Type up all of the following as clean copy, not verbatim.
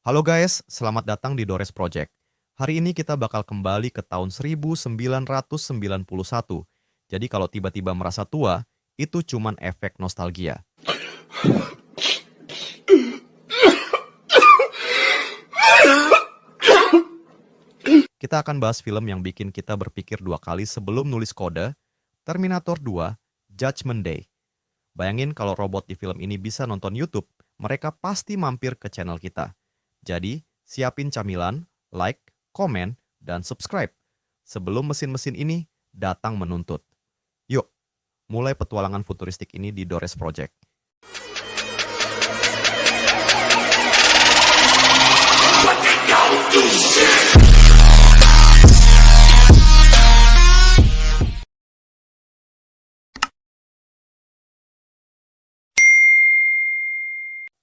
Halo guys, selamat datang di Dores Project. Hari ini kita bakal kembali ke tahun 1991. Jadi kalau tiba-tiba merasa tua, itu cuman efek nostalgia. Kita akan bahas film yang bikin kita berpikir dua kali sebelum nulis kode, Terminator 2, Judgment Day. Bayangin kalau robot di film ini bisa nonton YouTube, mereka pasti mampir ke channel kita. Jadi, siapin camilan, like, komen, dan subscribe sebelum mesin-mesin ini datang menuntut. Yuk, mulai petualangan futuristik ini di Dores Project.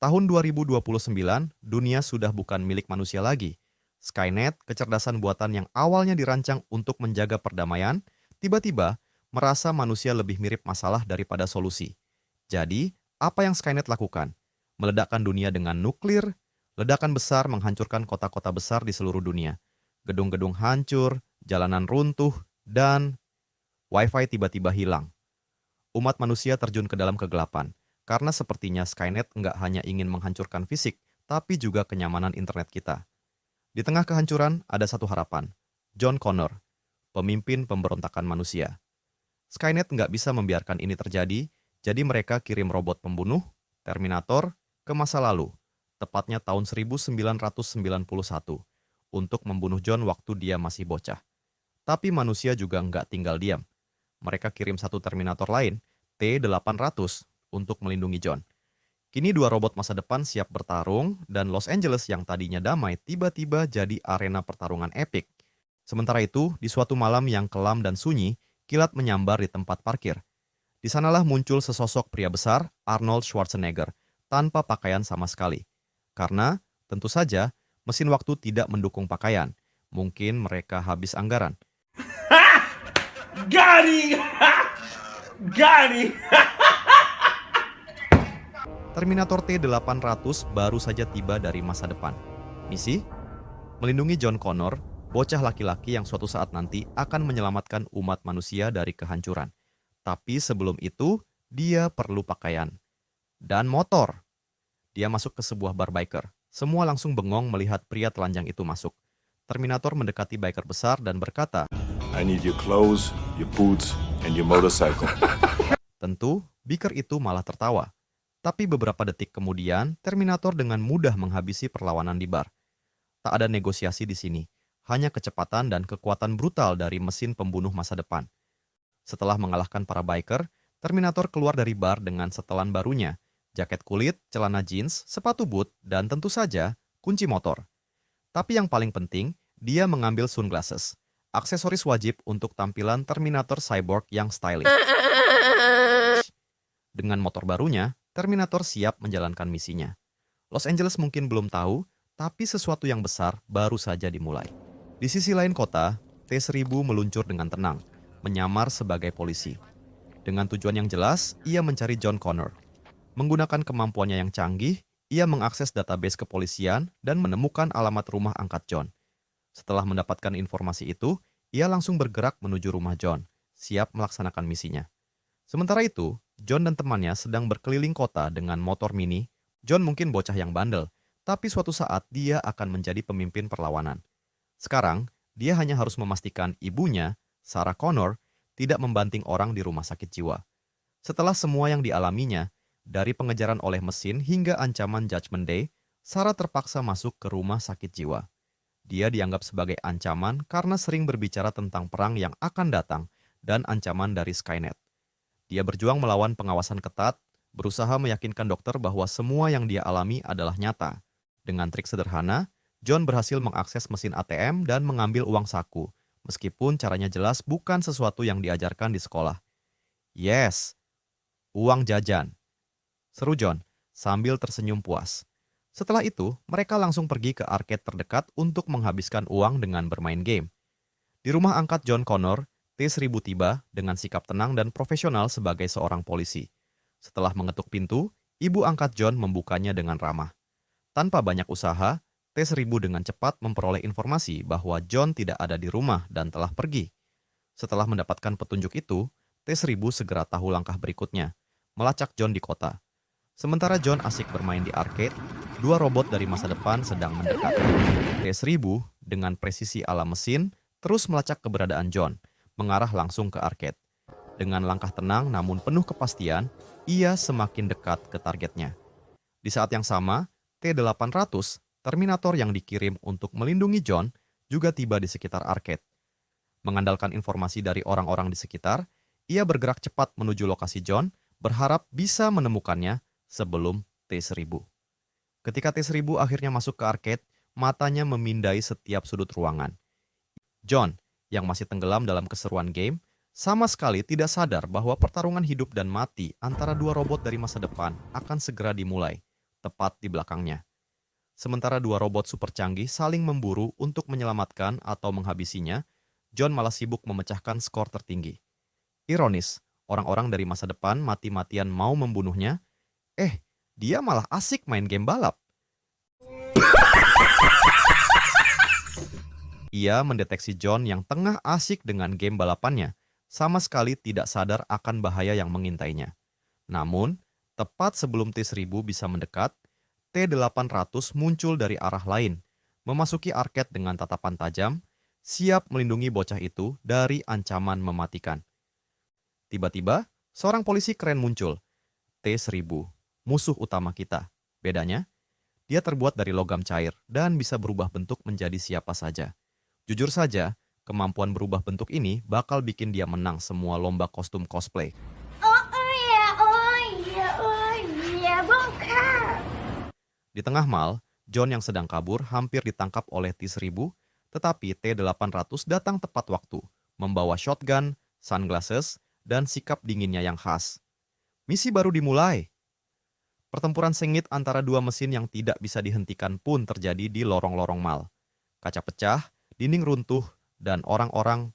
Tahun 2029, dunia sudah bukan milik manusia lagi. Skynet, kecerdasan buatan yang awalnya dirancang untuk menjaga perdamaian, tiba-tiba merasa manusia lebih mirip masalah daripada solusi. Jadi, apa yang Skynet lakukan? Meledakkan dunia dengan nuklir, ledakan besar menghancurkan kota-kota besar di seluruh dunia. Gedung-gedung hancur, jalanan runtuh, dan Wi-Fi tiba-tiba hilang. Umat manusia terjun ke dalam kegelapan. Karena sepertinya Skynet nggak hanya ingin menghancurkan fisik, tapi juga kenyamanan internet kita. Di tengah kehancuran, ada satu harapan. John Connor, pemimpin pemberontakan manusia. Skynet nggak bisa membiarkan ini terjadi, jadi mereka kirim robot pembunuh, Terminator, ke masa lalu, tepatnya tahun 1991, untuk membunuh John waktu dia masih bocah. Tapi manusia juga nggak tinggal diam. Mereka kirim satu Terminator lain, T-800, untuk melindungi John. Kini dua robot masa depan siap bertarung, dan Los Angeles yang tadinya damai tiba-tiba jadi arena pertarungan epik. Sementara itu, di suatu malam yang kelam dan sunyi, kilat menyambar di tempat parkir. Di sanalah muncul sesosok pria besar, Arnold Schwarzenegger, tanpa pakaian sama sekali. Karena, tentu saja, mesin waktu tidak mendukung pakaian. Mungkin mereka habis anggaran. Got him! Got him! Terminator T-800 baru saja tiba dari masa depan. Misi? Melindungi John Connor, bocah laki-laki yang suatu saat nanti akan menyelamatkan umat manusia dari kehancuran. Tapi sebelum itu, dia perlu pakaian. Dan motor. Dia masuk ke sebuah bar biker. Semua langsung bengong melihat pria telanjang itu masuk. Terminator mendekati biker besar dan berkata, I need your clothes, your boots, and your motorcycle. tentu, biker itu malah tertawa. Tapi beberapa detik kemudian, Terminator dengan mudah menghabisi perlawanan di bar. Tak ada negosiasi di sini, hanya kecepatan dan kekuatan brutal dari mesin pembunuh masa depan. Setelah mengalahkan para biker, Terminator keluar dari bar dengan setelan barunya, jaket kulit, celana jeans, sepatu boot, dan tentu saja kunci motor. Tapi yang paling penting, dia mengambil sunglasses, aksesoris wajib untuk tampilan Terminator Cyborg yang stylish. Dengan motor barunya, Terminator siap menjalankan misinya. Los Angeles mungkin belum tahu, tapi sesuatu yang besar baru saja dimulai. Di sisi lain kota, T-1000 meluncur dengan tenang, menyamar sebagai polisi. Dengan tujuan yang jelas, ia mencari John Connor. Menggunakan kemampuannya yang canggih, ia mengakses database kepolisian dan menemukan alamat rumah angkat John. Setelah mendapatkan informasi itu, ia langsung bergerak menuju rumah John, siap melaksanakan misinya. Sementara itu, John dan temannya sedang berkeliling kota dengan motor mini. John mungkin bocah yang bandel, tapi suatu saat dia akan menjadi pemimpin perlawanan. Sekarang, dia hanya harus memastikan ibunya, Sarah Connor, tidak membanting orang di rumah sakit jiwa. Setelah semua yang dialaminya, dari pengejaran oleh mesin hingga ancaman Judgment Day, Sarah terpaksa masuk ke rumah sakit jiwa. Dia dianggap sebagai ancaman karena sering berbicara tentang perang yang akan datang dan ancaman dari Skynet. Dia berjuang melawan pengawasan ketat, berusaha meyakinkan dokter bahwa semua yang dia alami adalah nyata. Dengan trik sederhana, John berhasil mengakses mesin ATM dan mengambil uang saku, meskipun caranya jelas bukan sesuatu yang diajarkan di sekolah. Yes, uang jajan. Seru John, sambil tersenyum puas. Setelah itu, mereka langsung pergi ke arcade terdekat untuk menghabiskan uang dengan bermain game. Di rumah angkat John Connor, T-1000 tiba dengan sikap tenang dan profesional sebagai seorang polisi. Setelah mengetuk pintu, ibu angkat John membukanya dengan ramah. Tanpa banyak usaha, T-1000 dengan cepat memperoleh informasi bahwa John tidak ada di rumah dan telah pergi. Setelah mendapatkan petunjuk itu, T-1000 segera tahu langkah berikutnya, melacak John di kota. Sementara John asik bermain di arcade, dua robot dari masa depan sedang mendekat. T-1000 dengan presisi ala mesin terus melacak keberadaan John, mengarah langsung ke arcade. Dengan langkah tenang namun penuh kepastian, ia semakin dekat ke targetnya. Di saat yang sama, T-800, Terminator yang dikirim untuk melindungi John, juga tiba di sekitar arcade. Mengandalkan informasi dari orang-orang di sekitar, ia bergerak cepat menuju lokasi John, berharap bisa menemukannya sebelum T-1000. Ketika T-1000 akhirnya masuk ke arcade, matanya memindai setiap sudut ruangan. John, yang masih tenggelam dalam keseruan game, sama sekali tidak sadar bahwa pertarungan hidup dan mati antara dua robot dari masa depan akan segera dimulai, tepat di belakangnya. Sementara dua robot super canggih saling memburu untuk menyelamatkan atau menghabisinya, John malah sibuk memecahkan skor tertinggi. Ironis, orang-orang dari masa depan mati-matian mau membunuhnya, dia malah asik main game balap. Ia mendeteksi John yang tengah asik dengan game balapannya, sama sekali tidak sadar akan bahaya yang mengintainya. Namun, tepat sebelum T-1000 bisa mendekat, T-800 muncul dari arah lain, memasuki arcade dengan tatapan tajam, siap melindungi bocah itu dari ancaman mematikan. Tiba-tiba, seorang polisi keren muncul. T-1000, musuh utama kita. Bedanya, dia terbuat dari logam cair dan bisa berubah bentuk menjadi siapa saja. Jujur saja, kemampuan berubah bentuk ini bakal bikin dia menang semua lomba kostum cosplay. Di tengah mal, John yang sedang kabur hampir ditangkap oleh T-1000, tetapi T-800 datang tepat waktu, membawa shotgun, sunglasses, dan sikap dinginnya yang khas. Misi baru dimulai. Pertempuran sengit antara dua mesin yang tidak bisa dihentikan pun terjadi di lorong-lorong mal. Kaca pecah, dinding runtuh, dan orang-orang,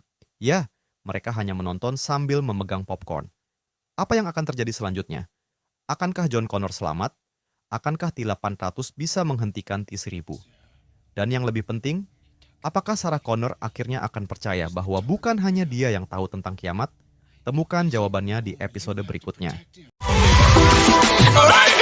mereka hanya menonton sambil memegang popcorn. Apa yang akan terjadi selanjutnya? Akankah John Connor selamat? Akankah T-800 bisa menghentikan T-1000? Dan yang lebih penting, apakah Sarah Connor akhirnya akan percaya bahwa bukan hanya dia yang tahu tentang kiamat? Temukan jawabannya di episode berikutnya. Alright.